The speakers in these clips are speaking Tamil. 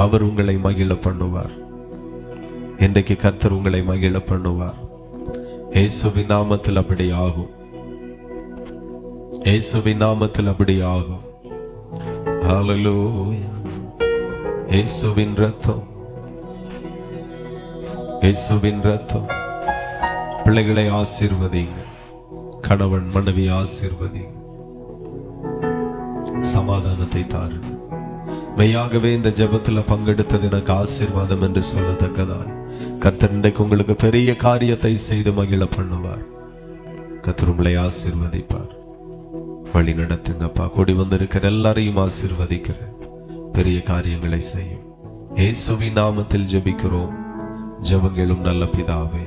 அவர் உங்களை மகிழ பண்ணுவார். இன்றைக்கு கர்த்தர் உங்களை மகிழ பண்ணுவார். இயேசுவின் நாமத்தில் அப்படி ஆகும். இயேசுவின் நாமத்தில் அப்படி ஆகும். ஹல்லேலூயா. இயேசுவின் ரத்தம், இயேசுவின் ரத்தம். பிள்ளைகளை ஆசீர்வதிங்க, கணவன் மனைவி ஆசீர்வதிங்க, சமாதானத்தை தாருங்க. மெய்யாகவே இந்த ஜெபத்தில் பங்கெடுத்தது எனக்கு ஆசீர்வாதம் என்று சொல்லத்தக்கதாய் கர்த்தர் இன்றைக்கு உங்களுக்கு பெரிய காரியத்தை செய்து மகிழ பண்ணுவார். கர்த்தர் உங்களை ஆசீர்வதிப்பார். வழி நடத்துங்கப்பா. கூடி வந்திருக்கிற எல்லாரையும் ஆசீர்வதிக்கிறேன். பெரிய காரியங்களை செய்யும். இயேசுவின் நாமத்தில் ஜெபிக்கிறோம். ஜெபங்களும் நல்ல பிதாவே.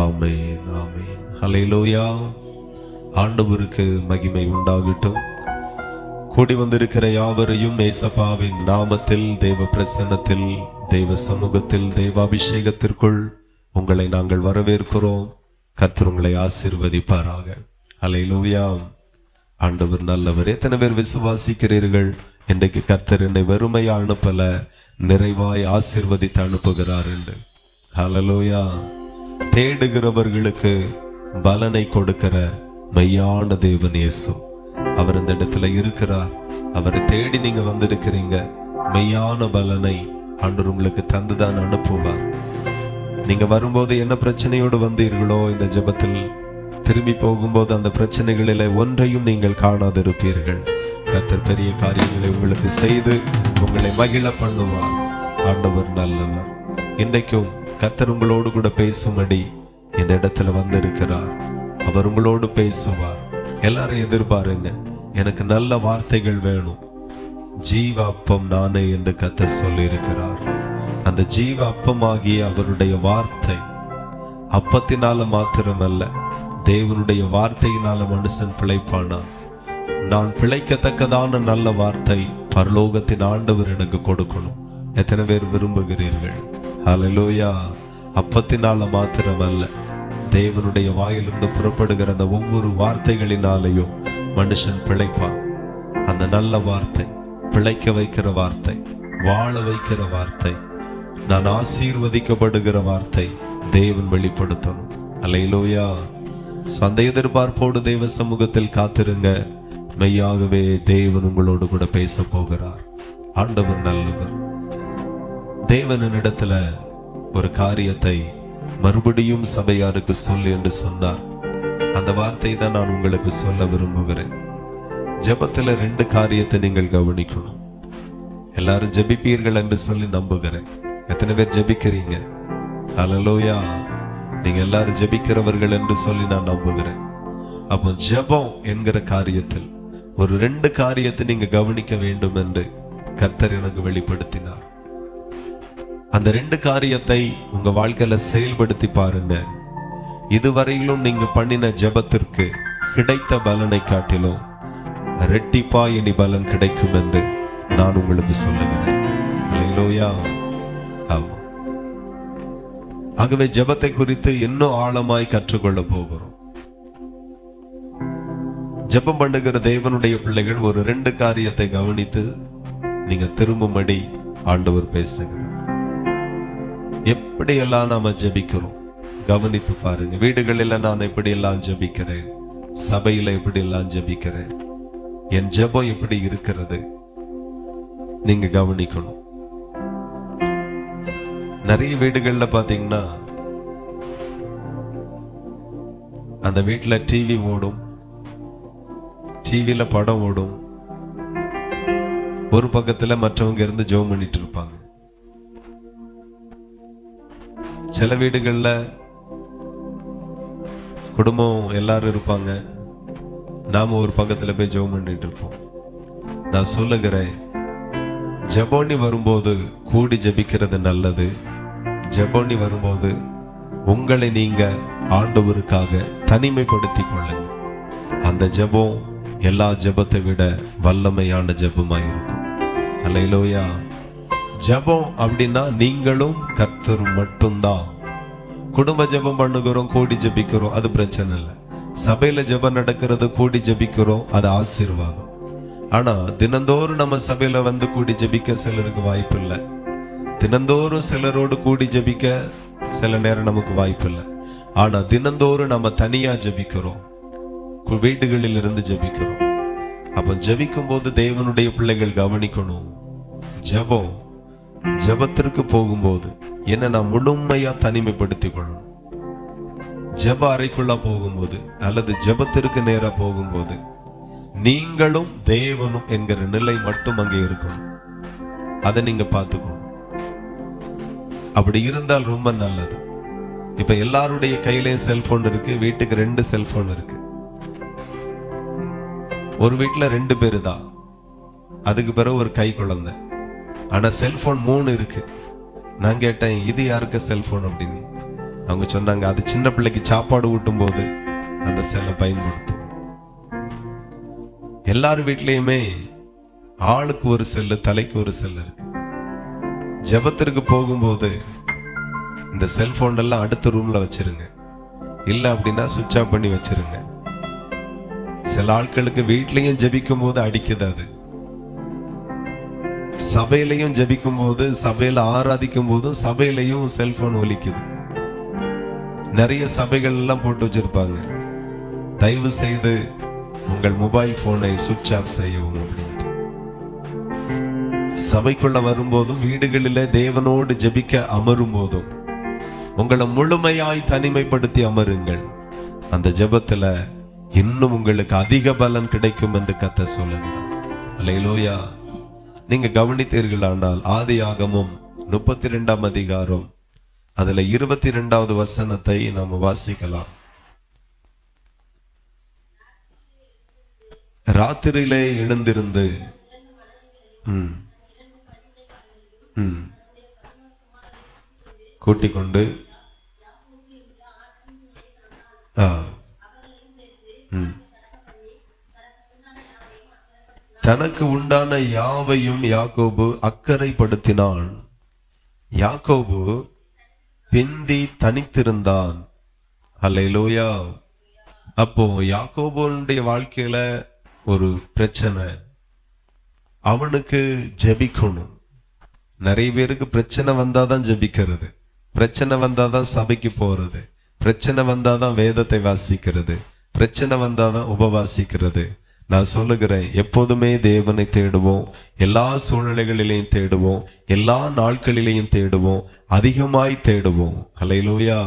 ஆமென், ஆமென். ஹல்லேலூயா. ஆண்டவருக்கு மகிமை உண்டாகட்டும். கூடி வந்திருக்கிற யாவரையும் ஏசப்பாவின் நாமத்தில், தேவ பிரசன்னத்தில், தேவ சமூகத்தில், தேவ அபிஷேகத்திற்குள் உங்களை நாங்கள் வரவேற்கிறோம். கர்த்தர் உங்களை ஆசீர்வதிப்பாராக. ஹல்லேலூயா. ஆண்டவர் நல்லவர். எத்தனை பேர் விசுவாசிக்கிறீர்கள்? இன்றைக்கு கர்த்தர் என்னை வெறுமையா அனுப்பல, நிறைவாய் ஆசீர்வதித்து அனுப்புகிறார் என்று. ஹல்லேலூயா. தேடுகிறவர்களுக்கு பலனை கொடுக்கிற மெய்யான தேவன் இயேசு அவர் இந்த இடத்துல இருக்கிறார். அவரை தேடி நீங்க வந்திருக்கிறீங்க. மெய்யான பலனை ஆண்டவர் உங்களுக்கு தந்துதான் அனுப்புவார். நீங்க வரும்போது என்ன பிரச்சனையோடு வந்தீர்களோ, இந்த ஜெபத்தில் திரும்பி போகும்போது அந்த பிரச்சனைகளில் ஒன்றையும் நீங்கள் காணாதிருப்பீர்கள். கர்த்தர் பெரிய காரியங்களை உங்களுக்கு செய்து உங்களை மகிழ பண்ணுவார். ஆண்டவர் நல்லவர். இன்றைக்கும் கர்த்தர் உங்களோடு கூட பேசும்படி இந்த இடத்துல வந்திருக்கிறார். அவர் உங்களோடு பேசுவார். எல்லாரும் எதிர்பாருங்க, எனக்கு நல்ல வார்த்தைகள் வேணும். ஜீவ அப்பம் நானே என்று கர்த்தர் சொல்லி இருக்கிறார். அந்த ஜீவ அப்பமாகிய அவருடைய வார்த்தை அப்பத்தினால மாத்திரமல்ல, தேவனுடைய வார்த்தையினால மனுஷன் பிழைப்பானா. நான் பிழைக்கத்தக்கதான நல்ல வார்த்தை பரலோகத்தின் ஆண்டவர் எனக்கு கொடுக்கணும். எத்தனை பேர் விரும்புகிறீர்கள்? ஹல்லேலூயா. அப்பத்தினால மாத்திரமல்ல, தேவனுடைய வாயிலிருந்து புறப்படுகிற அந்த ஒவ்வொரு வார்த்தைகளினாலேயும் மனுஷன் பிழைப்பான். அந்த நல்ல வார்த்தை, பிழைக்க வைக்கிற வார்த்தை, வாழ வைக்கிற வார்த்தை, நான் ஆசீர்வதிக்கப்படுகிற வார்த்தை தேவன் வெளிப்படுத்தணும். ஹல்லேலூயா. அந்த எதிர்பார்ப்போடு தேவ சமூகத்தில் காத்திருங்க. மெய்யாகவே தேவன் உங்களோடு கூட பேச போகிறார். ஆண்டவர் நல்லவர். தேவனின் இடத்துல ஒரு காரியத்தை மறுபடியும் சபையாருக்கு சொல்லு என்று சொன்னார். அந்த வார்த்தை தான் நான் உங்களுக்கு சொல்ல விரும்புகிறேன். ஜெபத்துல 2 காரியத்தை நீங்கள் கவனிக்கணும். எல்லாரும் ஜெபிப்பீர்கள் என்று சொல்லி நம்புகிறேன். எத்தனை பேர் ஜெபிக்கிறீங்க? ஹல்லேலூயா. நீங்க எல்லாரும் ஜெபிக்கிறவர்கள் என்று சொல்லி நான் நம்புகிறேன். அப்போ ஜெபம் என்கிற காரியத்தில் ஒரு 2 காரியத்தை நீங்க கவனிக்க வேண்டும் என்று கர்த்தர் எனக்கு வெளிப்படுத்தினார். அந்த 2 காரியத்தை உங்க வாழ்க்கையில செயல்படுத்தி பாருங்க. இதுவரையிலும் நீங்க பண்ணின ஜெபத்திற்கு கிடைத்த பலனை காட்டிலும் ரெட்டிப்பா இனி பலன் கிடைக்கும் என்று நான் உங்களுக்கு சொல்லுகிறேன். ஹல்லேலூயா. ஆமா. ஆகவே ஜெபத்தை குறித்து இன்னும் ஆழமாய் கற்றுக்கொள்ள போகிறோம். ஜெபம் பண்ணுகிற தேவனுடைய பிள்ளைகள் ஒரு 2 காரியத்தை கவனித்து நீங்க திரும்பும்படி ஆண்டவர் பேசுகிறார். எப்படியெல்லாம் நாம ஜெபிக்கிறோம் கவனித்து பாருங்க. வீடுகளில் நான் எப்படியெல்லாம் ஜெபிக்கிறேன், சபையில எப்படியெல்லாம் ஜெபிக்கிறேன், என் ஜெபம் எப்படி இருக்கிறது நீங்க கவனிக்கணும். நிறைய வீடுகள்ல பாத்தீங்கன்னா அந்த வீட்டுல டிவி ஓடும், டிவில படம் ஓடும், ஒரு பக்கத்துல மற்றவங்க இருந்து ஜெபம் பண்ணிட்டு இருப்பாங்க. சில வீடுகள்ல குடும்பம் எல்லாரும் இருப்பாங்க, நாம ஒரு பக்கத்துல போய் ஜெபம் பண்ணிட்டு இருப்போம். நான் சொல்லுகிறேன், ஜெபோனி வரும்போது கூடி ஜெபிக்கிறது நல்லது. ஜெபோனி வரும்போது உங்களை நீங்க ஆண்டவருக்காக தனிமைப்படுத்திக் கொள்ளுங்க. அந்த ஜெபம் எல்லா ஜெபத்தை விட வல்லமையான ஜெபமாய் இருக்கும். ஹல்லேலூயா. ஜெபம் அப்படின்னா நீங்களும் கர்த்தரும் மட்டும்தான். குடும்ப ஜெபம் பண்ணுகிறோம், கூடி ஜெபிக்கிறோம், அது பிரச்சனை இல்லை. சபையில ஜெபம் நடக்கிறது, கூடி ஜெபிக்கிறோம், அது ஆசீர்வாதம். ஆனா தினந்தோறும் நம்ம சபையில வந்து கூடி ஜெபிக்க சிலருக்கு வாய்ப்பு இல்லை. தினந்தோறும் சிலரோடு கூடி ஜெபிக்க சில நேரம் நமக்கு வாய்ப்பு இல்லை. ஆனா தினந்தோறும் நம்ம தனியா ஜெபிக்கிறோம், வீடுகளில் இருந்து ஜெபிக்கிறோம். அப்ப ஜெபிக்கும் போது தேவனுடைய பிள்ளைகள் கவனிக்கணும். ஜெபத்திற்கு போகும்போது என்ன நான் முழுமையா தனிமைப்படுத்திக் கொள்ளணும். ஜெப அறைக்குள்ள போகும்போது அல்லது ஜெபத்திற்கு நேரா போகும்போது நீங்களும் தேவனும் என்கிற நிலை மட்டும் அங்கே இருக்கணும். அதை நீங்க பார்த்துக்கணும். அப்படி இருந்தால் ரொம்ப நல்லது. இப்ப எல்லாருடைய கையிலயும் செல்போன் இருக்கு. வீட்டுக்கு 2 செல்போன் இருக்கு. ஒரு வீட்டுல 2 பேரு தான், அதுக்கு பிறகு ஒரு கை குழந்தை. ஆனா செல்போன் 3 இருக்கு. நான் கேட்டேன், இது யாருக்கு செல்போன் அப்படின்னு. அவங்க சொன்னாங்க, அது சின்ன பிள்ளைக்கு சாப்பாடு ஊட்டும் போது அந்த செல்லை பயன்படுத்தும். எல்லார் வீட்லயுமே ஆளுக்கு ஒரு செல்லு, தலைக்கு ஒரு செல் இருக்கு. ஜெபத்திற்கு போகும்போது இந்த செல்போன் எல்லாம் அடுத்த ரூம்ல வச்சிருங்க. இல்ல அப்படின்னா சுவிட்ச் ஆஃப் பண்ணி வச்சிருங்க. சில ஆட்களுக்கு வீட்லயும் ஜெபிக்கும் போது அடிக்குது, அது சபையிலையும் ஜெபிக்கும் போது, சபையில ஆராதிக்கும் போதும் சபையிலையும் செல்போன் ஒலிக்குது. நிறைய சபைகள் எல்லாம் போட்டு வச்சிருப்பாங்க, தயவு செய்து உங்கள் மொபைல் போனை சுவிட்ச் ஆஃப் செய்யவும் அப்படின்ட்டு. சபைக்குள்ள வரும்போதும் வீடுகளிலே தேவனோடு ஜெபிக்க அமரும் போதும் உங்களை முழுமையாய் தனிமைப்படுத்தி அமருங்கள். அந்த ஜெபத்துல இன்னும் உங்களுக்கு அதிக பலன் கிடைக்கும் என்று கர்த்தர் சொல்லுகிறார். அல்லேலூயா. நீங்க கவனித்தீர்களானால் ஆதியாகமம் 32ஆம் அதிகாரம் அதுல 22வது வசனத்தை நாம் வாசிக்கலாம். ராத்திரியிலே எழுந்திருந்து கூட்டிக் கொண்டு தனக்கு உண்டான யாவையும் யாக்கோபு அக்கறைப்படுத்தினான். யாக்கோபு பிந்தி தனித்திருந்தான். அல்லேலூயா. அப்போ யாக்கோபுடைய வாழ்க்கையில ஒரு பிரச்சனை. அவனுக்கு ஜெபிக்கணும். நிறைய பேருக்கு பிரச்சனை வந்தாதான் ஜெபிக்கிறது, பிரச்சனை வந்தாதான் சபைக்கு போறது, பிரச்சனை வந்தாதான் வேதத்தை வாசிக்கிறது, பிரச்சனை வந்தாதான் உபவாசிக்கிறது. நான் சொல்லுகிறேன், எப்போதுமே தேவனை தேடுவோம், எல்லா சூழ்நிலைகளிலையும் தேடுவோம், எல்லா நாட்களிலையும் தேடுவோம், அதிகமாய் தேடுவோம். அல்லேலூயா.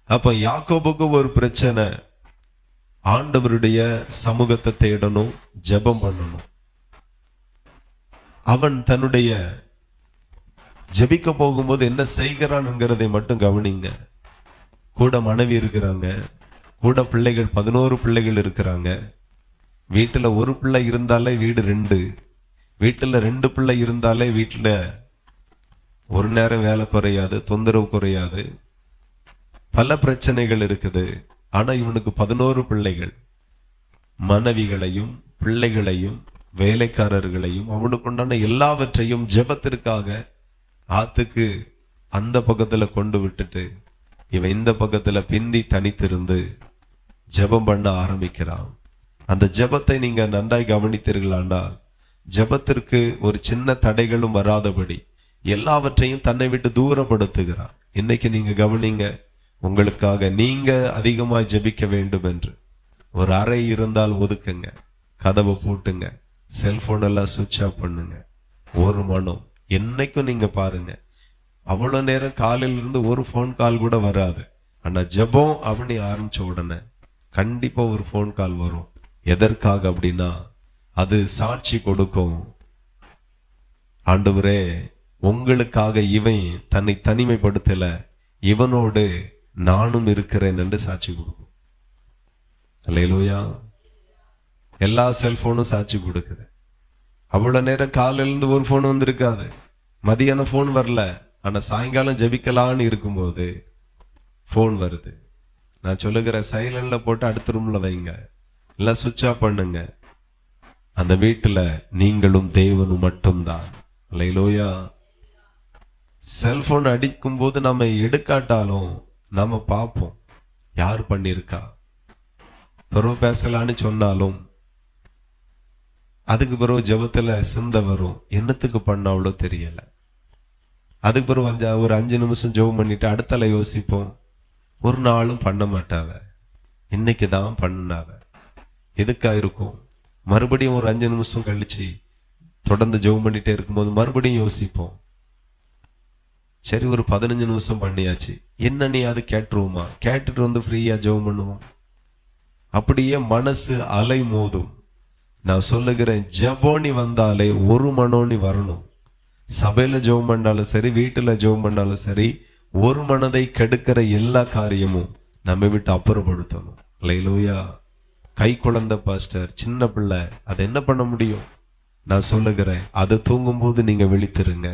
அப்ப யாக்கோபுக்கு ஒரு பிரச்சனை, ஆண்டவருடைய சமூகத்தை தேடணும், ஜெபம் பண்ணணும். அவன் தன்னுடைய ஜெபிக்க போகும்போது என்ன செய்கிறான்ங்கிறதை மட்டும் கவனிங்க. கூட மனைவி இருக்கிறாங்க, கூட பிள்ளைகள் 11 பிள்ளைகள் இருக்கிறாங்க. வீட்டுல ஒரு பிள்ளை இருந்தாலே வீடு 2, வீட்டுல 2 பிள்ளை இருந்தாலே வீட்டுல ஒரு நேரம் வேலை குறையாது, தொந்தரவு குறையாது. பல பிரச்சனைகள் இருக்குது. ஆனா இவனுக்கு 11 பிள்ளைகள், மனைவிகளையும் பிள்ளைகளையும் வேலைக்காரர்களையும் அவனுக்கு உண்டான எல்லாவற்றையும் ஜெபத்திற்காக ஆத்துக்கு அந்த பக்கத்துல கொண்டு விட்டுட்டு இவன் இந்த பக்கத்துல பிந்தி தனித்திருந்து ஜெபம் பண்ண ஆரம்பிக்கிறான். அந்த ஜெபத்தை நீங்க நன்றாய் கவனித்தீர்களானால் ஜெபத்திற்கு ஒரு சின்ன தடைகளும் வராதபடி எல்லாவற்றையும் தன்னை விட்டு தூரப்படுத்துகிறான். இன்னைக்கு நீங்க கவனிங்க, உங்களுக்காக நீங்க அதிகமாய் ஜெபிக்க வேண்டும் என்று ஒரு அறை இருந்தால் ஒதுக்குங்க, கதவை பூட்டுங்க, செல்போன் எல்லாம் சுவிட்ச் ஆஃப் பண்ணுங்க. ஒரு மனம் என்னைக்கும் நீங்க பாருங்க, அவ்வளவு நேரம் காலையில இருந்து ஒரு போன் கால் கூட வராது. ஆனா ஜெபம் அப்படி ஆரம்பிச்ச உடனே கண்டிப்பா ஒரு போன் கால் வரும். எதற்காக அப்படின்னா அது சாட்சி கொடுக்கும். ஆண்டவரே, உங்களுக்காக இவன் தன்னை தனிமைப்படுத்தல, இவனோடு நானும் இருக்கிறேன் என்று சாட்சி கொடுக்கும். அல்லேலூயா. எல்லா செல்போனும் சாட்சி கொடுக்குது. அவ்வளவு நேரம் காலையில இருந்து ஒரு போன் வந்திருக்காது, மதியானம் போன் வரல, ஆனா சாயங்காலம் ஜெபிக்கலான்னு இருக்கும்போது போன் வருது. நான் சொல்லுகிற சைலண்ட்ல போட்டு அடுத்த ரூம்ல வைங்க, எல்லாம் சுவிட்ச் ஆஃப் பண்ணுங்க. அந்த வீட்டுல நீங்களும் தேவனும் மட்டும்தான். அல்லேலூயா. செல்போன் அடிக்கும் போது நம்ம எடுக்காட்டாலும் நாம பார்ப்போம் யார் பண்ணிருக்கா. பிறகு பேசலான்னு சொன்னாலும் அதுக்கு பிறகு ஜெபத்துல சிந்தை வரும், என்னத்துக்கு பண்ண அவ்வளோ தெரியல. அதுக்கு பிறகு ஒரு 5 நிமிஷம் ஜெபம் பண்ணிட்டு அடுத்தால யோசிப்போம், ஒரு நாளும் பண்ண மாட்டாவ, இன்னைக்கு தான் பண்ணாவ, எதுக்கா இருக்கும். மறுபடியும் ஒரு 5 நிமிஷம் கழிச்சு தொடர்ந்து ஜெபம் பண்ணிட்டே இருக்கும்போது மறுபடியும் யோசிப்போம், சரி ஒரு 15 நிமிஷம் பண்ணியாச்சு, என்ன நீ அது கேட்டுருவோமா, கேட்டுட்டு ஃப்ரீயா ஜெபம் பண்ணுவோம். அப்படியே மனசு அலை மோதும். நான் சொல்லுகிறேன், ஜெபம் நீ வந்தாலே ஒரு மனம் நீ வரணும். சபையில ஜெபம் பண்ணாலும் சரி, வீட்டுல ஜெபம் பண்ணாலும் சரி, ஒரு மனதை கெடுக்கிற எல்லா காரியமும் நம்ம விட்டு அப்புறப்படுத்தணும். அல்லேலூயா. கை குழந்தை பாஸ்டர், சின்ன பிள்ளை, அதை என்ன பண்ண முடியும்? நான் சொல்லுகிறேன், அது தூங்கும்போது நீங்க விழித்திருங்க,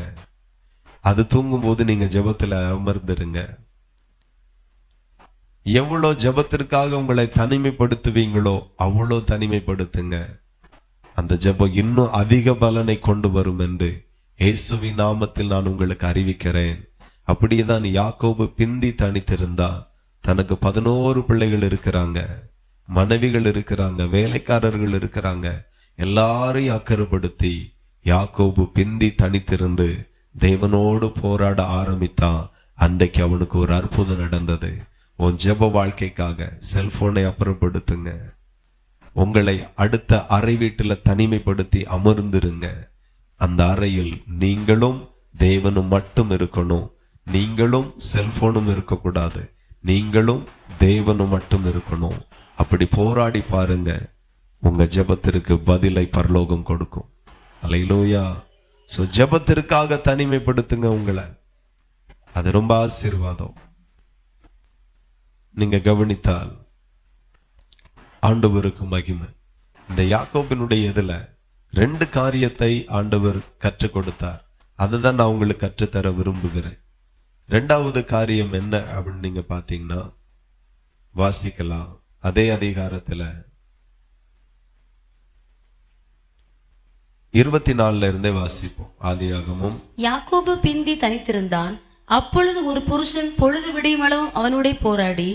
அது தூங்கும்போது நீங்க ஜெபத்துல அமர்ந்துருங்க. எவ்வளவு ஜெபத்திற்காக உங்களை தனிமைப்படுத்துவீங்களோ அவ்வளோ தனிமைப்படுத்துங்க. அந்த ஜெபம் இன்னும் அதிக பலனை கொண்டு வரும் என்று இயேசுவின் நாமத்தில் நான் உங்களுக்கு அறிவிக்கிறேன். அப்படியேதான் யாக்கோபு பிந்தி தனித்திருந்தான். தனக்கு 11 பிள்ளைகள் இருக்கிறாங்க, மனைவிகள் இருக்கிறாங்க, வேலைக்காரர்கள் இருக்கிறாங்க. எல்லாரையும் அக்கறைப்படுத்தி யாக்கோபு பிந்தி தனித்திருந்து தேவனோடு போராட ஆரம்பித்தான். அன்றைக்கு அவனுக்கு ஒரு அற்புதம் நடந்தது. உன் ஜெப வாழ்க்கைக்காக செல்போனை அப்புறப்படுத்துங்க. உங்களை அடுத்த அறை வீட்டுல தனிமைப்படுத்தி அமர்ந்திருங்க. அந்த அறையில் நீங்களும் தேவனும் மட்டும் இருக்கணும். நீங்களும் செல்போனும் இருக்கக்கூடாது, நீங்களும் தேவனும் மட்டும் இருக்கணும். அப்படி போராடி பாருங்க, உங்க ஜெபத்திற்கு பதிலை பரலோகம் கொடுக்கும். அல்லேலூயா. சோ ஜெபத்திற்காக தனிமைப்படுத்துங்க உங்களை, அது ரொம்ப ஆசீர்வாதம். நீங்க கவனித்தால் ஆண்டவருக்கு மகிமை. இந்த யாக்கோபினுடைய இதுல 2 காரியத்தை ஆண்டவர் கற்றுக் கொடுத்தார். அதுதான் நான் உங்களுக்கு கற்றுத்தர விரும்புகிறேன். 2வது காரியம் என்ன அப்படின்னு நீங்க பாத்தீங்கன்னா, வாசிக்கலாம் அதே அதிகாரத்துல 24 இருந்தே வாசிப்போம். ஆதியாகமம். யாக்கோபு பிந்தி தனித்திருந்தான். அப்பொழுது ஒரு புருஷன் பொழுது விடியுமளவும் அவனுடைய போராடி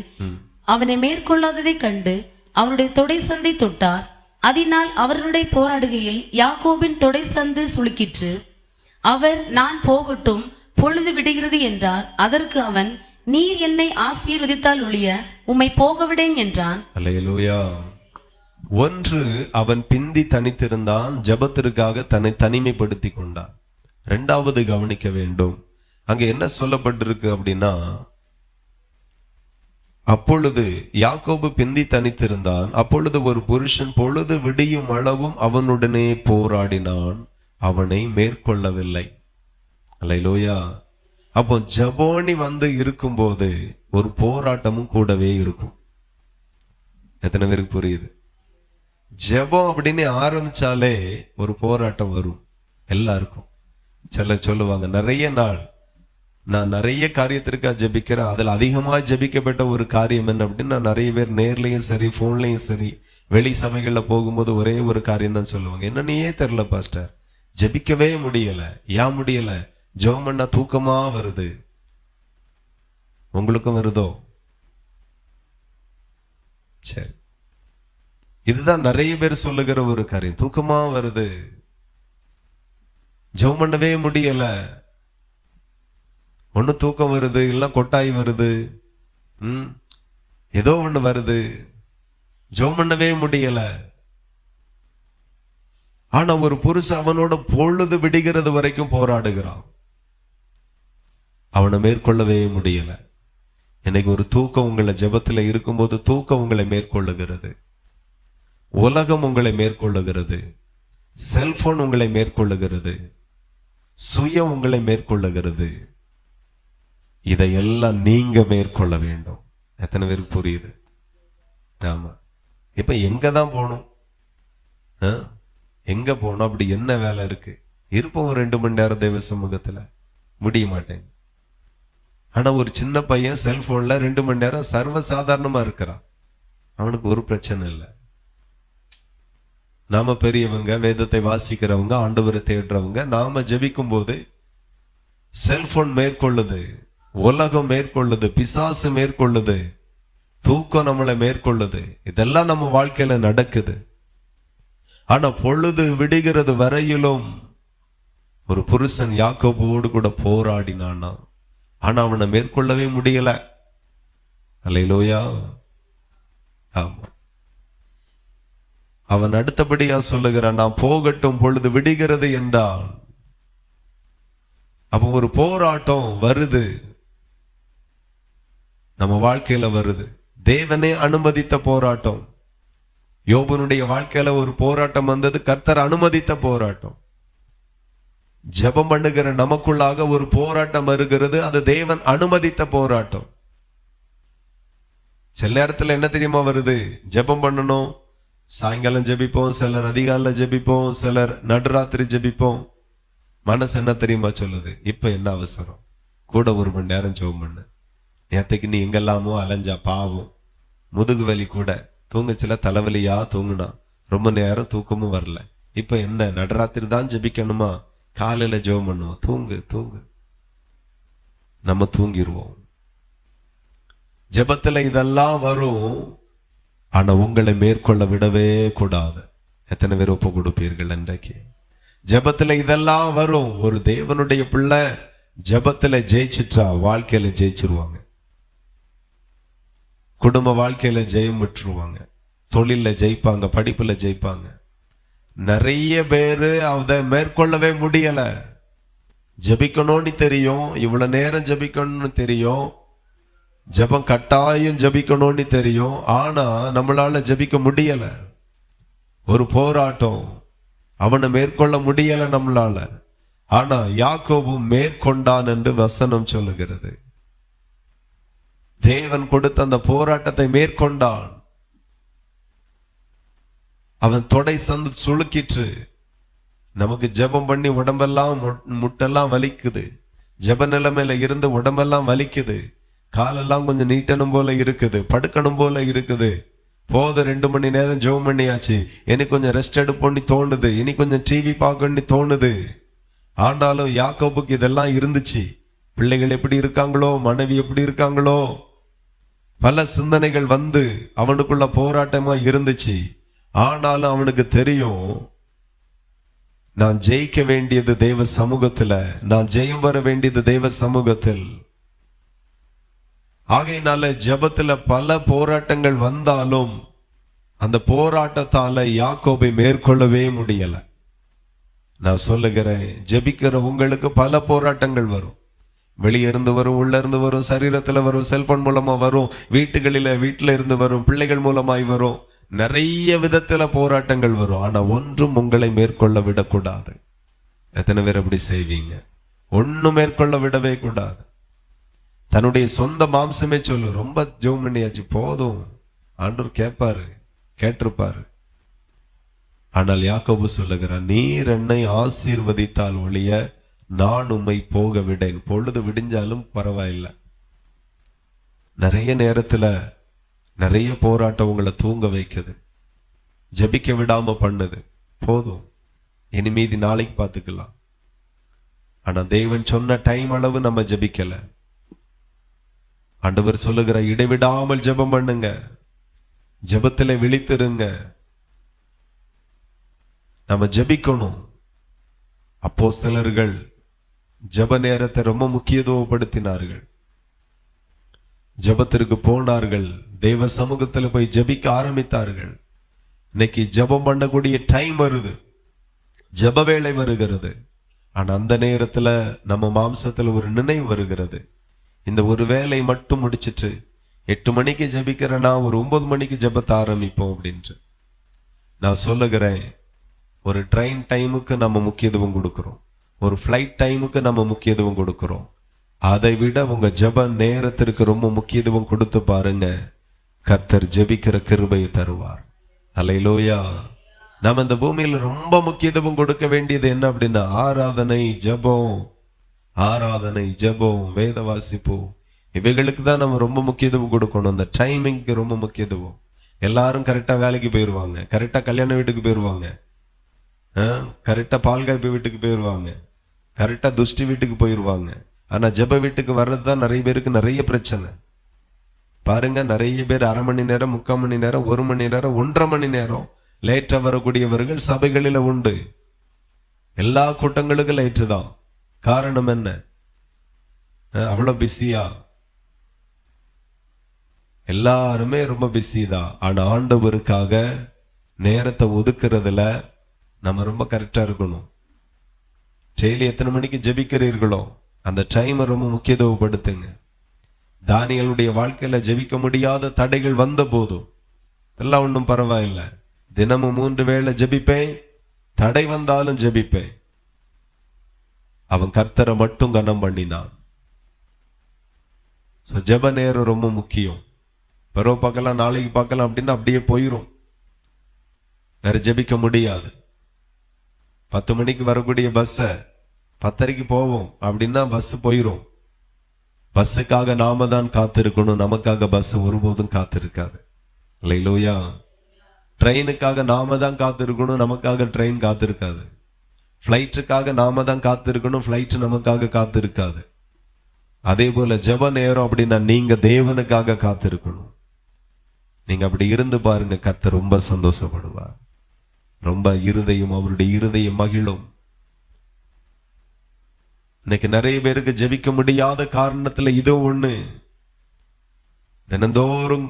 அவனை மேற்கொள்ளாததை கண்டு அவனுடைய தொடை சந்தை தொட்டார். அதனால் அவர்களுடைய போராடுகையில் யாக்கோபின் தொடை சந்து சுளுக்கிற்று. அவர், நான் போகட்டும், பொழுது விடுகிறது என்றார். அதற்கு அவன், நீர் என்னை ஆசீர்வதித்தால் ஒழிய உம்மை போகவிடேன் என்றான். அல்லேலூயா. ஒன்று, அவன் பிந்தி தனித்திருந்தான், ஜெபத்திற்காக தன்னை தனிமைப்படுத்தி கொண்டான். 2வது கவனிக்க வேண்டும், அங்க என்ன சொல்லப்பட்டிருக்கு அப்படின்னா, அப்பொழுது யாக்கோபு பிந்தி தனித்திருந்தான். அப்பொழுது ஒரு புருஷன் பொழுது விடியும் அளவும் அவனுடனே போராடினான், அவனை மேற்கொள்ளவில்லை. அல்லேலூயா. அப்போ ஜெபோனி இருக்கும்போது ஒரு போராட்டமும் கூடவே இருக்கும். எத்தனை பேருக்கு புரியுது? ஜெபம் அப்படின்னு ஆரம்பிச்சாலே ஒரு போராட்டம் வரும் எல்லாருக்கும். சிலர் சொல்லுவாங்க, நிறைய நாள் நான் நிறைய காரியத்திற்காக ஜெபிக்கிறேன், அதுல அதிகமா ஜெபிக்கப்பட்ட ஒரு காரியம் என்ன அப்படின்னு, நான் நிறைய பேர் நேர்லயும் சரி போன்லயும் சரி வெளி சபைகள்ல போகும்போது ஒரே ஒரு காரியம் தான் சொல்லுவாங்க, என்னன்னே தெரியல பாஸ்டர், ஜெபிக்கவே முடியல. ஏன் முடியல? ஜெபம் பண்ணா தூக்கமா வருது. உங்களுக்கும் வருதோ? சரி, இதுதான் நிறைய பேர் சொல்லுகிற ஒரு காரியம், தூக்கமா வருது, ஜெபம் பண்ணவே முடியல. ஒண்ணு தூக்கம் வருது, இல்ல கொட்டாய் வருது, ஏதோ ஒண்ணு வருது, ஜெபம் பண்ணவே முடியல. ஆனா ஒரு புருஷன் அவனோட பொழுது விடுகிறது வரைக்கும் போராடுகிறான், அவனை மேற்கொள்ளவே முடியல. இன்னைக்கு ஒரு தூக்கம் உங்களை ஜெபத்துல இருக்கும்போது தூக்கம் உங்களை மேற்கொள்ளுகிறது, உலகம் உங்களை மேற்கொள்ளுகிறது, செல்போன் உங்களை மேற்கொள்ளுகிறது, சுயம் உங்களை மேற்கொள்ளுகிறது. இதையெல்லாம் நீங்க மேற்கொள்ள வேண்டும். எத்தனை பேருக்கு புரியுது? ஆமா. இப்ப எங்க தான் போகணும்? எங்க போகணும்? அப்படி என்ன வேலை இருக்கு? இருப்போம் ஒரு 2 மணி நேரம் தெய்வ சமூகத்துல, முடிய மாட்டேன். ஆனா ஒரு சின்ன பையன் செல்போன்ல 2 மணி நேரம் சர்வசாதாரணமா இருக்கிறான், அவனுக்கு ஒரு பிரச்சனை இல்லை. நாம பெரியவங்க, வேதத்தை வாசிக்கிறவங்க, ஆண்டவரை தேடுறவங்க, நாம ஜெபிக்கும் போது செல்போன் மேற்கொள்ளுது, உலகம் மேற்கொள்ளுது, பிசாசு மேற்கொள்ளுது, தூக்கம் நம்மளை மேற்கொள்ளுது. இதெல்லாம் நம்ம வாழ்க்கையில நடக்குது. ஆனா பொழுது விடுகிறது வரையிலும் ஒரு புருஷன் யாக்கோபோடு கூட போராடினானா, ஆனா அவனை மேற்கொள்ளவே முடியல. அல்லேலூயா. ஆமா, அவன் அடுத்தபடியா சொல்லுகிறான், நான் போகட்டும் பொழுது விடுகிறது என்றான். அப்ப ஒரு போராட்டம் வருது, நம்ம வாழ்க்கையில வருது. தேவனே அனுமதித்த போராட்டம். யோபனுடைய வாழ்க்கையில ஒரு போராட்டம் வந்தது, கர்த்தர் அனுமதித்த போராட்டம். ஜெபம் பண்ணுகிற நமக்குள்ளாக ஒரு போராட்டம் வருகிறது, அது தேவன் அனுமதித்த போராட்டம். சில நேரத்துல என்ன தெரியுமா வருது, ஜெபம் பண்ணணும், சாயங்காலம் ஜெபிப்போம், சிலர் அதிகாலைல ஜெபிப்போம், சிலர் நடுராத்திரி ஜெபிப்போம். மனசு என்ன தெரியுமா சொல்லுது, இப்ப என்ன அவசரம், கூட 1 மணி நேரம் ஜெபம் பண்ணு. நேற்றுக்கு நீ எங்கெல்லாமோ அலைஞ்சா, பாவம், முதுகு வலி கூட, தூங்கச்சில தலைவலியா தூங்குனா, ரொம்ப நேரம் தூக்கமும் வரல. இப்ப என்ன நடுராத்திரி தான் ஜெபிக்கணுமா, காலையில ஜெபம் பண்ணுவோம், தூங்கு தூங்கு. நம்ம தூங்கிடுவோம். ஜெபத்துல இதெல்லாம் வரும், ஆனா உங்களை மேற்கொள்ள விடவே கூடாது. எத்தனை பேர் ஒப்பு கொடுப்பீர்கள் இன்றைக்கு? ஜெபத்துல இதெல்லாம் வரும். ஒரு தேவனுடைய பிள்ளை ஜெபத்துல ஜெயிச்சிட்டா வாழ்க்கையில ஜெயிச்சிருவாங்க. குடும்ப வாழ்க்கையில ஜெயம் பெற்றுருவாங்க, தொழில ஜெயிப்பாங்க, படிப்புல ஜெயிப்பாங்க. நிறைய பேரு அதை மேற்கொள்ளவே முடியல. ஜெபிக்கணும்னு தெரியும், இவ்வளவு நேரம் ஜெபிக்கணும்னு தெரியும், ஜெபம் கட்டாயம் ஜெபிக்கணும்னு தெரியும், ஆனா நம்மளால ஜெபிக்க முடியல. ஒரு போராட்டம், அவனை மேற்கொள்ள முடியல நம்மளால. ஆனா யாக்கோபு மேற்கொண்டான் என்று வசனம் சொல்லுகிறது. தேவன் கொடுத்த அந்த போராட்டத்தை மேற்கொண்டான். அவன் தொடை சந்து சுளுக்கிற்று. நமக்கு ஜெபம் பண்ணி உடம்பெல்லாம் முட்டெல்லாம் வலிக்குது, ஜெப நிலைமையில இருந்து உடம்பெல்லாம் வலிக்குது, காலெல்லாம் கொஞ்சம் நீட்டணும் போல இருக்குது, படுக்கணும் போல இருக்குது. போதும் 2 மணி நேரம் ஜெபம் பண்ணியாச்சு, இனி கொஞ்சம் ரெஸ்ட் எடுப்போன்னு தோணுது, இனி கொஞ்சம் டிவி பார்க்கணும்னு தோணுது. ஆனாலும் யாக்கோபுக்கு இதெல்லாம் இருந்துச்சு. பிள்ளைகள் எப்படி இருக்காங்களோ, மனைவி எப்படி இருக்காங்களோ, பல சிந்தனைகள் வந்து அவனுக்குள்ள போராட்டமா இருந்துச்சு. ஆனாலும் அவனுக்கு தெரியும், நான் ஜெயிக்க வேண்டியது தெய்வ சமூகத்துல, நான் ஜெயம் வர வேண்டியது தெய்வ சமூகத்தில். ஆகையினால ஜெபத்துல பல போராட்டங்கள் வந்தாலும் அந்த போராட்டத்தால யாக்கோபை மேற்கொள்ளவே முடியல. நான் சொல்லுகிறேன், ஜெபிக்கிற உங்களுக்கு பல போராட்டங்கள் வரும். வெளியே இருந்து வரும், உள்ள இருந்து வரும், சரீரத்துல வரும், செல்போன் மூலமா வரும், வீட்டுல இருந்து வரும், பிள்ளைகள் மூலமாய் வரும், நிறைய விதத்துல போராட்டங்கள் வரும். ஆனா ஒன்றும் உங்களை மேற்கொள்ள விடக்கூடாது. எத்தனை பேர் அப்படி செய்வீங்க? ஒன்னும் மேற்கொள்ள விடவே கூடாது. தன்னுடைய சொந்த மாம்சமே சொல்லு, ரொம்ப ஜெபம் பண்ணியாச்சு, போதும், ஆண்டவர் கேட்பாரு, கேட்டிருப்பாரு. ஆனால் யாக்கோபு சொல்லுகிறான், நீர் என்னை ஆசீர்வதித்தால் ஒழிய நான் உம்மை போக விடேன். பொழுது விடிஞ்சாலும் பரவாயில்லை. நிறைய நேரத்துல நிறைய போராட்டம் உங்களை தூங்க வைக்குது, ஜெபிக்க விடாம பண்ணுது. போதும், இனி மீதி நாளைக்கு பார்த்துக்கலாம். ஆனா தேவன் சொன்ன டைம் அளவு நம்ம ஜெபிக்கல. ஆண்டவர் சொல்லுகிற, இடைவிடாமல் ஜெபம் பண்ணுங்க, ஜெபத்துல விழித்திருங்க, நம்ம ஜெபிக்கணும். அப்போஸ்தலர்கள் ஜெப நேரத்தை ரொம்ப முக்கியத்துவப்படுத்தினார்கள். ஜெபத்திற்கு போனார்கள், தெய்வ சமூகத்துல போய் ஜெபிக்க ஆரம்பித்தார்கள். இன்னைக்கு ஜெபம் பண்ணக்கூடிய டைம் வருது, ஜெப வேளை வருகிறது. ஆனா அந்த நேரத்துல நம்ம மாம்சத்துல ஒரு நினைவு வருகிறது, இந்த ஒரு வேலை மட்டும் முடிச்சிட்டு 8 மணிக்கு ஜெபிக்கிறேன்னா ஒரு 9 மணிக்கு ஜெபத்தை ஆரம்பிப்போம் அப்படின்ட்டு. நான் சொல்லுகிறேன், ஒரு ட்ரெயின் டைமுக்கு நம்ம முக்கியத்துவம் கொடுக்கிறோம், ஒரு ஃப்ளைட் டைமுக்கு நம்ம முக்கியத்துவம் கொடுக்கிறோம். அதை விட உங்க ஜெப நேரத்திற்கு ரொம்ப முக்கியத்துவம் கொடுத்து பாருங்க, கர்த்தர் ஜெபிக்கிற கிருபையை தருவார். அல்லேலூயா. நம்ம இந்த பூமியில ரொம்ப முக்கியத்துவம் கொடுக்க வேண்டியது என்ன அப்படின்னா, ஆராதனை, ஜெபம், ஆராதனை, ஜெபம், வேத வாசிப்பு, இவைகளுக்கு தான் நம்ம ரொம்ப முக்கியத்துவம் கொடுக்கணும். அந்த டைமிங்க்கு ரொம்ப முக்கியத்துவம். எல்லாரும் கரெக்டா வேலைக்கு போயிடுவாங்க, கரெக்டா கல்யாண வீட்டுக்கு போயிடுவாங்க, கரெக்டா பால்காய்ப்பு வீட்டுக்கு போயிடுவாங்க, கரெக்டா துஷ்டி வீட்டுக்கு போயிடுவாங்க. ஆனா ஜெப வீட்டுக்கு வர்றதுதான் நிறைய பேருக்கு நிறைய பிரச்சனை. பாருங்க, நிறைய பேர் 1/2 மணி நேரம், 3/4 மணி நேரம், 1 மணி நேரம், 1.5 மணி நேரம் லேட்டா வரக்கூடியவர்கள் சபைகளில உண்டு. எல்லா கூட்டங்களுக்கும் லேட்டு தான். காரணம் என்ன? அவ்வளவு பிஸியா? எல்லாருமே ரொம்ப பிஸி தான். ஆனா ஆண்டவருக்காக நேரத்தை ஒதுக்குறதுல நம்ம ரொம்ப கரெக்டா இருக்கணும். டெய்லி எத்தனை மணிக்கு ஜெபிக்கிறீர்களோ அந்த டைமை ரொம்ப முக்கியத்துவப்படுத்துங்க. தானியேலுடைய வாழ்க்கையில ஜெபிக்க முடியாத தடைகள் வந்த போதும் எல்லாம் ஒன்றும் பரவாயில்லை, தினமும் 3 வேளை ஜெபிப்பேன், தடை வந்தாலும் ஜெபிப்பேன். அவன் கர்த்தரை மட்டும் கனம் பண்ணினான். ஜெப நேரம் ரொம்ப முக்கியம். பிறகு பார்க்கலாம், நாளைக்கு பார்க்கலாம் அப்படின்னு அப்படியே போயிரும். வேற ஜெபிக்க முடியாது. 10 மணிக்கு வரக்கூடிய பஸ்ஸை 10:30க்கு போவோம் அப்படின்னா பஸ் போயிரும். பஸ்ஸுக்காக நாம தான் காத்திருக்கணும், நமக்காக பஸ் ஒருபோதும் காத்திருக்காது. அல்லேலூயா. ட்ரெயினுக்காக நாம தான் காத்திருக்கணும், நமக்காக ட்ரெயின் காத்திருக்காது. ஃப்ளைட்டுக்காக நாம தான் காத்திருக்கணும், ஃப்ளைட் நமக்காக காத்திருக்காது. அதே போல ஜெப நேரம் அப்படின்னா நீங்க தேவனுக்காக காத்திருக்கணும். நீங்க அப்படி இருந்து பாருங்க, கர்த்தர் ரொம்ப சந்தோஷப்படுவார். ரொம்ப அவருடைய இருதயம் மகிழும். இன்னைக்கு நிறைய பேருக்கு ஜெபிக்க முடியாத காரணத்துல இதோ ஒண்ணு, தினந்தோறும்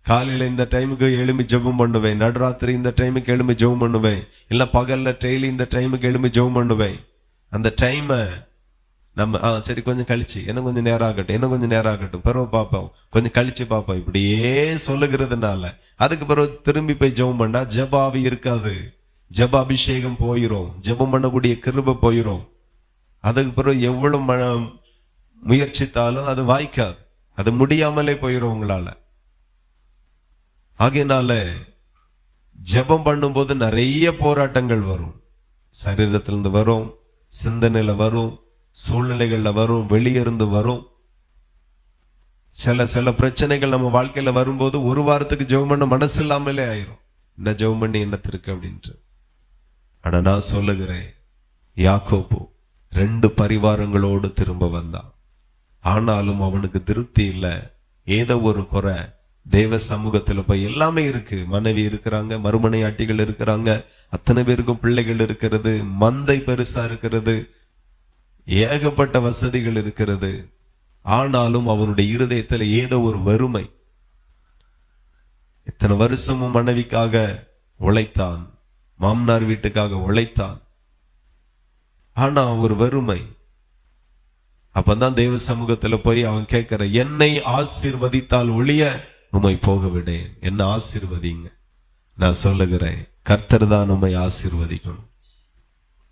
காலையில இந்த டைமுக்கு எழும்பி ஜெபம் பண்ணுவேன், நடுராத்திரி இந்த டைமுக்கு எழும்பி ஜெபம் பண்ணுவேன், இல்ல பகல்ல டெய்லி இந்த டைமுக்கு எழும்பி ஜெபம் பண்ணுவேன். அந்த டைமை நம்ம சரி கொஞ்சம் கழிச்சு, இன்னும் கொஞ்சம் நேரம் ஆகட்டும், இன்னும் கொஞ்சம் நேரம் ஆகட்டும், பிறகு பார்ப்போம், கொஞ்சம் கழிச்சு பார்ப்போம், இப்படியே சொல்லுகிறதுனால அதுக்கு பிறகு திரும்பி போய் ஜெபம் பண்ணா ஜெபாவி இருக்காது. ஜெப அபிஷேகம் போயிரும், ஜெபம் பண்ணக்கூடிய கிருபை போயிரும். அதுக்கு பிறகு எவ்வளவு முயற்சித்தாலும் அது வாய்க்காது, அது முடியாமலே போயிரும் உங்களால. ஆகையினால ஜெபம் பண்ணும்போது நிறைய போராட்டங்கள் வரும். சரீரத்திலிருந்து வரும், சிந்தனையில வரும், சூழ்நிலைகள்ல வரும், வெளியிருந்து வரும். சில பிரச்சனைகள் நம்ம வாழ்க்கையில வரும்போது ஒரு வாரத்துக்கு ஜெபம் பண்ண மனசு இல்லாமலே ஆயிரும். என்ன ஜெபம் பண்ணி என்னத்திற்கு அப்படின்ட்டு. ஆனா நான் சொல்லுகிறேன், யாக்கோபு 2 பரிவாரங்களோடு திரும்ப வந்தான். ஆனாலும் அவனுக்கு திருப்தி இல்லை. ஏதோ ஒரு குறை. தேவ சமூகத்துல போய் எல்லாமே இருக்கு, மனைவி இருக்கிறாங்க, மறுமனையாட்டிகள் இருக்கிறாங்க, அத்தனை பேருக்கும் பிள்ளைகள் இருக்கிறது, மந்தை பெருசா இருக்கிறது, ஏகப்பட்ட வசதிகள் இருக்கிறது. ஆனாலும் அவனுடைய இருதயத்துல ஏதோ ஒரு வறுமை. இத்தனை வருஷமும் மனைவிக்காக உழைத்தான், மாமனார் வீட்டுக்காக உழைத்தான், ஆனா ஒரு வறுமை. அப்பதான் தேவ சமூகத்துல போய் அவன் கேட்கிற, என்னை ஆசீர்வதித்தால் ஒழிய உம்மை போக விடேன், என்ன ஆசீர்வதிங்க. நான் சொல்லுகிறேன், கர்த்தர் தான் நம்மை ஆசீர்வதிக்கணும்.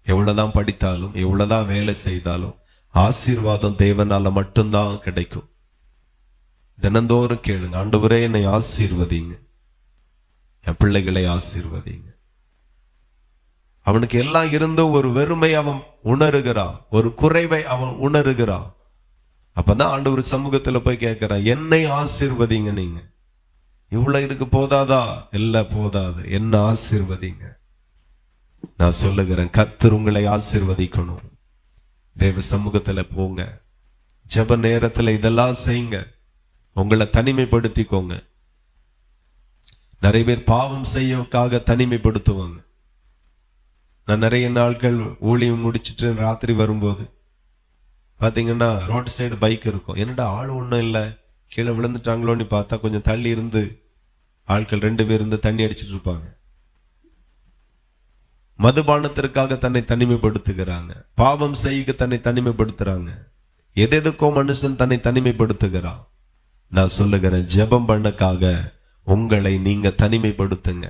எவ்வளவுதான் படித்தாலும் எவ்வளவுதான் வேலை செய்தாலும் ஆசீர்வாதம் தேவனால மட்டும்தான் கிடைக்கும். தினந்தோறும் கேளுங்க, ஆண்டவரே என்னை ஆசீர்வதிங்க, என் பிள்ளைகளை ஆசீர்வதிங்க. அவனுக்கு எல்லாம் இருந்தும் ஒரு வெறுமை அவன் உணர்கிறான், ஒரு குறைவை அவன் உணர்கிறான். அப்பதான் ஆண்டவர் சமூகத்துல போய் கேட்கிறான், என்னை ஆசீர்வதிங்க. நீங்க இவ்வளவு இருக்கு போதாதா? இல்ல போதாது, என்ன ஆசீர்வதிங்க. நான் சொல்லுகிறேன், கர்த்தர் உங்களை ஆசீர்வதிக்கணும். தேவ சமூகத்துல போங்க, ஜெப நேரத்துல இதெல்லாம் செய்யுங்க, உங்களை தனிமைப்படுத்திக்கோங்க. நிறைய பேர் பாவம் செய்யக்காக தனிமைப்படுத்துவாங்க. நான் நிறைய நாட்கள் ஊழியம் முடிச்சுட்டு ராத்திரி வரும்போது பாத்தீங்கன்னா ரோட் சைடு பைக் இருக்கும். என்னடா ஆள் ஒன்றும் இல்லை, கீழே விழுந்துட்டாங்களோன்னு பார்த்தா கொஞ்சம் தள்ளி இருந்து ஆட்கள் 2 பேர் இருந்து தண்ணி அடிச்சிட்டு இருப்பாங்க. மதுபானத்திற்காக தன்னை தனிமைப்படுத்துகிறாங்க, பாவம் செய்ய தன்னை தனிமைப்படுத்துறாங்க, எதெதுக்கோ மனுஷன் தன்னை தனிமைப்படுத்துகிறான். நான் சொல்லுகிறேன், ஜெபம் பண்ணக்காக உங்களை நீங்க தனிமைப்படுத்துங்க.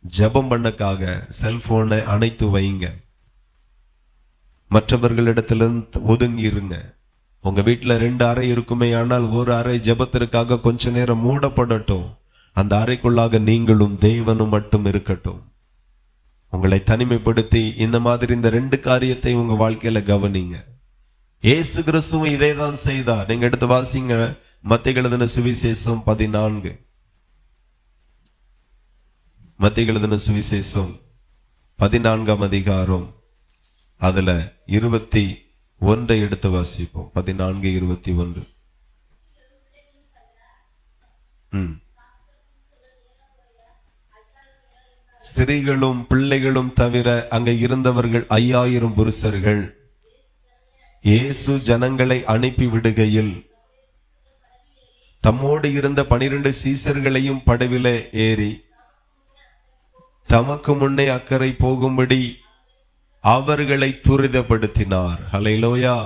ஜெபம் பண்ணக்காக செல்போனை அணைத்து வைங்க, மற்றவர்களிடத்திலிருந்து ஒதுங்கி இருங்க. உங்க வீட்டுல 2 அறை இருக்குமே, ஆனால் ஒரு அறை ஜெபத்திற்காக கொஞ்ச நேரம் மூடப்படட்டும். அந்த அறைக்குள்ளாக நீங்களும் தேவனும் மட்டும் இருக்கட்டும். உங்களை தனிமைப்படுத்தி இந்த மாதிரி இந்த 2 காரியத்தை உங்க வாழ்க்கையில கவனிங்க. இயேசு கிறிஸ்துவும் இதே தான் செய்தார். நீங்க எடுத்து வாசிங்க, மத்தேயு எழுதின சுவிசேஷம் 14, மத்தேயு எழுதின சுவிசேஷம் 14ஆம் அதிகாரம், அதுல 21 எடுத்து வாசிப்போம். 14:21. ஸ்திரீகளும் பிள்ளைகளும் தவிர அங்க இருந்தவர்கள் 5000 புருஷர்கள். இயேசு ஜனங்களை அனுப்பி விடுகையில் தம்மோடு இருந்த 12 சீசர்களையும் படவிலே ஏறி தமக்கு முன்னே அக்கறை போகும்படி அவர்களை துரிதப்படுத்தினார். ஹல்லேலூயா.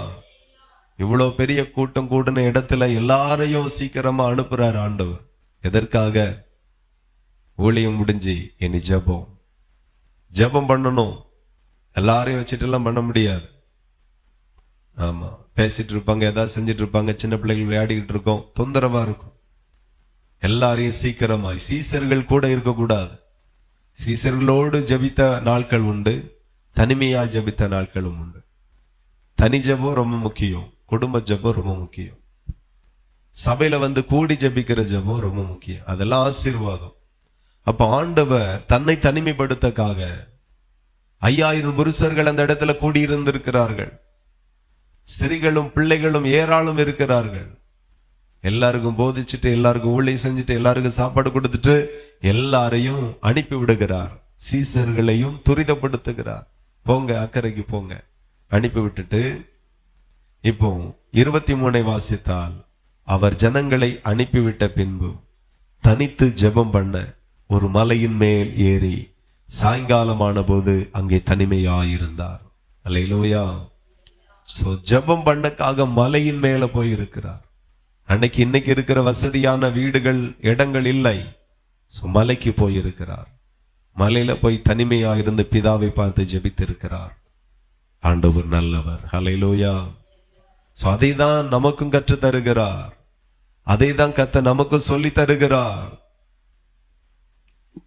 இவ்வளவு பெரிய கூட்டம் கூடின இடத்துல எல்லாரையும் சீக்கிரமா அனுப்புறார் ஆண்டவர். எதற்காக? ஊழியம் முடிஞ்சு இனி ஜெபம் பண்ணணும். எல்லாரையும் வச்சுட்டு எல்லாம் பண்ண முடியாது. ஆமா, பேசிட்டு இருப்பாங்க, ஏதாவது செஞ்சுட்டு இருப்பாங்க, சின்ன பிள்ளைகள் விளையாடிக்கிட்டு இருக்கோம், தொந்தரவா இருக்கும். எல்லாரையும் சீக்கிரமாய், சீசர்கள் கூட இருக்கக்கூடாது. சீசர்களோடு ஜபித்த நாட்கள் உண்டு, தனிமையா ஜபித்த நாட்களும் உண்டு. தனி ஜபம் ரொம்ப முக்கியம், குடும்ப ஜபம் ரொம்ப முக்கியம், சபையில வந்து கூடி ஜபிக்கிற ஜபம் ரொம்ப முக்கியம். அதெல்லாம் ஆசீர்வாதம். அப்ப ஆண்டவர் தன்னை தனிமைப்படுத்தக்காக 5000 புருஷர்கள் அந்த இடத்துல கூடியிருந்திருக்கிறார்கள். ஸ்திரீகளும் பிள்ளைகளும் ஏராளம் இருக்கிறார்கள். எல்லாருக்கும் போதிச்சுட்டு, எல்லாருக்கும் ஊழியம் செஞ்சுட்டு, எல்லாருக்கும் சாப்பாடு கொடுத்துட்டு எல்லாரையும் அனுப்பி விடுகிறார். சீசர்களையும் துரிதப்படுத்துகிறார். போங்க, அக்கறைக்கு போங்க, அனுப்பி விட்டுட்டு இப்போ 23 வாசித்தால், அவர் ஜனங்களை அனுப்பிவிட்ட பின்பு தனித்து ஜெபம் பண்ண ஒரு மலையின் மேல் ஏறி சாயங்காலமான போது அங்கே தனிமையாயிருந்தார். அல்லேலூயா. சோ ஜெபம் பண்ணக்காக மலையின் மேல போய் இருக்கிறார். இன்னைக்கு இருக்கிற வசதியான வீடுகள், இடங்கள் இல்லை. சோ மலைக்கு போய் இருக்கிறார். மலையில போய் தனிமையா இருந்து பிதாவை பார்த்து ஜெபித்திருக்கிறார். ஆண்டவர் நல்லவர். ஹல்லேலூயா. சோ அதை தான் நமக்கும் கற்று தருகிறார். அதை தான் கர்த்தர் நமக்கும் சொல்லி தருகிறார்.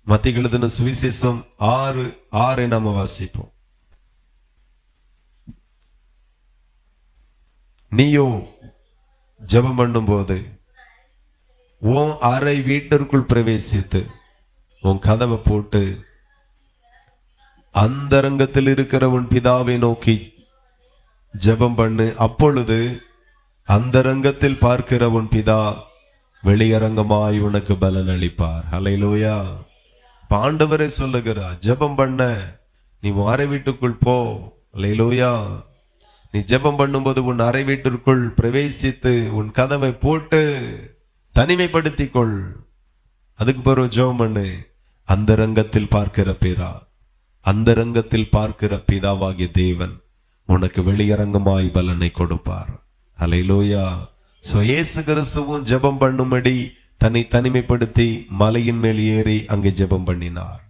மத்தேயு எழுதின சுவிசேஷம் 6:6 நாம வாசிப்போம். நீயோ ஜெபம் பண்ணும் போது உன் அறை வீட்டிற்குள் பிரவேசித்து உன் கதவை போட்டு அந்தரங்கத்தில் இருக்கிற உன் பிதாவை நோக்கி ஜெபம் பண்ணு. அப்பொழுது அந்தரங்கத்தில் பார்க்கிற உன் பிதா வெளியரங்கமாய் உனக்கு பலன் அளிப்பார். ஹல்லேலூயா. ஆண்டவரே சொல்லுகிறார், ஜெபம் பண்ண நீ அறை வீட்டுக்குள் போ. ஹல்லேலூயா. நீ ஜெபம் பண்ணும்போது உன் அறை வீட்டிற்குள் பிரவேசித்து உன் கதவை போட்டு தனிமைப்படுத்திக் கொள். அதுக்கு பிறகு ஜெபம் பண்ணு. அந்தரங்கத்தில் பார்க்கிற பிதா, அந்தரங்கத்தில் பார்க்கிற பிதாவாகிய தேவன் உனக்கு வெளியரங்கமாய் பலனை கொடுப்பார். ஹல்லேலூயா. சோ இயேசு கிறிஸ்துவும் ஜெபம் பண்ணும்படி தன்னை தனிமைப்படுத்தி மலையின் மேல் ஏறி அங்கே ஜெபம் பண்ணினார்.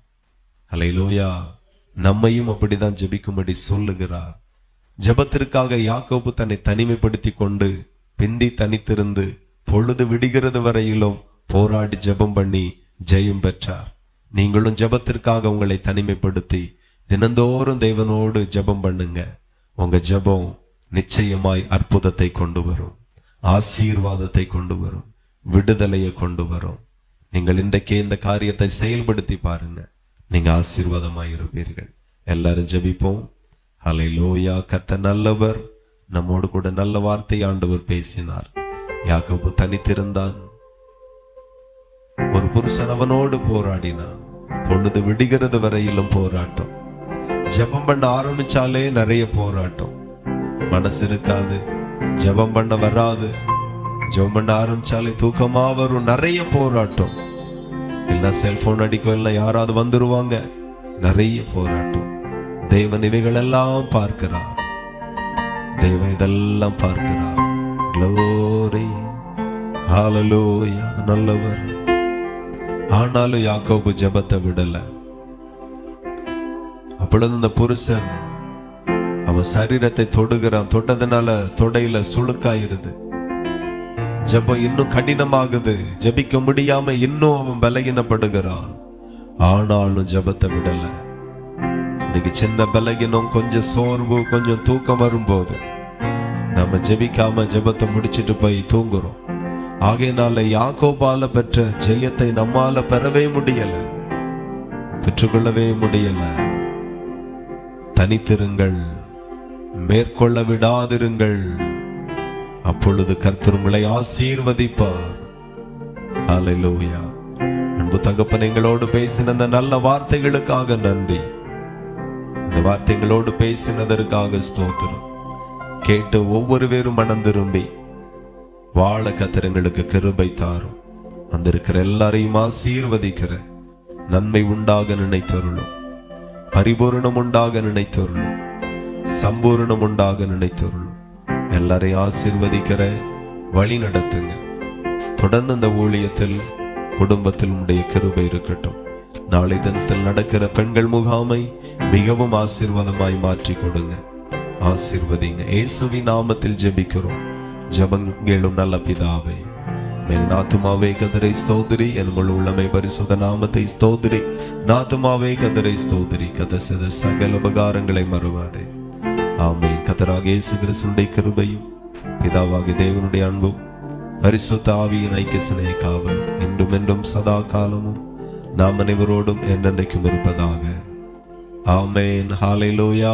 ஹல்லேலூயா. நம்மையும் அப்படிதான் ஜெபிக்கும்படி சொல்லுகிறார். ஜெபத்திற்காக யாக்கோபு தன்னை தனிமைப்படுத்தி கொண்டு பிந்தி தனித்திருந்து பொழுது விடுகிறது வரையிலும் போராடி ஜெபம் பண்ணி ஜெயம் பெற்றார். நீங்களும் ஜெபத்திற்காக உங்களை தனிமைப்படுத்தி தினந்தோறும் தேவனோடு ஜெபம் பண்ணுங்க. உங்க ஜெபம் நிச்சயமாய் அற்புதத்தை கொண்டு வரும், ஆசீர்வாதத்தை கொண்டு வரும், விடுதலையை கொண்டு வரும். நீங்கள் இன்றைக்கே இந்த காரியத்தை செயல்படுத்தி பாருங்க, நீங்க ஆசீர்வாதமாய் இருப்பீர்கள். எல்லாரும் ஜெபிப்போம். ஹல்லேலூயா. கர்த்தர் நல்லவர். நம்மோடு கூட நல்ல வார்த்தை ஆண்டவர் பேசினார். யாக்கோபு தனித்திருந்தான். ஒரு புருஷன் அவனோடு போராடினான். பொழுது விடுகிறது வரையிலும் போராட்டம். ஜெபம் பண்ண ஆரம்பிச்சாலே நிறைய போராட்டம். மனசு இருக்காது, ஜெபம் பண்ண வராது. ஜெபம் பண்ண ஆரம்பிச்சாலே தூக்கமா வரும். நிறைய போராட்டம். இல்ல செல்போன் அடிக்கும், இல்ல யாராவது வந்துருவாங்க. நிறைய போராட்டம். தேவன் இவைகளெல்லாம் பார்க்கிறார். தேவன் இதெல்லாம் பார்க்கிறார். க்ளோரி. ஹல்லேலூயா. நல்லவர். ஆனாலும் யாக்கோபு ஜெபத்தை விடல. அப்பொழுது இந்த புருஷன் அவன் சரீரத்தை தொடுகிறான். தொட்டதுனால தொடையில சுளுக்காயிருது. ஜெபம் இன்னும் கடினமாகுது. ஜெபிக்க முடியாம இன்னும் அவன் பலகீனப்படுகிறான். ஆனாலும் ஜெபத்தை விடல. இன்னைக்கு சின்ன பலகீனம், கொஞ்சம் சோர்வு, கொஞ்சம் தூக்கம் வரும்போது நம்ம ஜெபிக்காம ஜெபத்தை முடிச்சிட்டு போய் தூங்குறோம். ஆகையினால யாக்கோபால பெற்ற ஜெயத்தை நம்மால பெறவே முடியல, பெற்றுக்கொள்ளவே முடியல. தனித்திருங்கள், மேற்கொள்ள விடாதிருங்கள். அப்பொழுது கர்த்தர் உங்களை ஆசீர்வதிப்பார். ஹல்லேலூயா. அன்பு தகப்பன் எங்களோடு பேசின அந்த நல்ல வார்த்தைகளுக்காக நன்றி. இந்த வார்த்தைகளோடு பேசினதற்காக ஸ்தோத்திரம். கேட்டு ஒவ்வொரு பேரும் மனம் திரும்பி வாழ கத்திரங்களுக்கு கிருபை தாரும். வந்திருக்கிற எல்லாரையும் ஆசீர்வதிக்கிற நன்மை உண்டாக நினைத்தருளும், பரிபூரணம் உண்டாக நினைத்தருளும், சம்பூரணம் உண்டாக நினைத்தருளும். எல்லாரையும் ஆசீர்வதிக்கிற வழி நடத்துங்க. தொடர்ந்து இந்த ஊழியத்தில் குடும்பத்தில் உடைய கிருபை இருக்கட்டும். நாளை தினத்தில் நடக்கிற பெண்கள் முகாமை மிகவும் ஆசீர்வாதமாய் மாற்றி கொடுங்க. ஆசீர்வதிங்க. இயேசுவின் நாமத்தில் ஜெபிக்கிறோம். ஜெபங்களும் நல்ல பிதாவே. என் ஆத்துமாவே கர்த்தரை ஸ்தோத்திரி, என் முழு உள்ளமை பரிசுத்த நாமத்தை ஸ்தோத்திரி. ஆத்துமாவே கர்த்தரை ஸ்தோத்திரி, கர்த்தர் செய்த சகல உபகாரங்களை மறவாதே. ஆமென். கர்த்தராகிய இயேசு கிறிஸ்துவின் கிருபையும் பிதாவாகிய தேவனுடைய அன்பும் பரிசுத்த ஆவியின் ஐக்கிய சிநேக காவலும் என்றும் என்றும் சதா காலமும் நாம் அனைவரோடும் என்றென்றைக்கும் இருப்பதாக. ஆமென். ஹல்லேலூயா.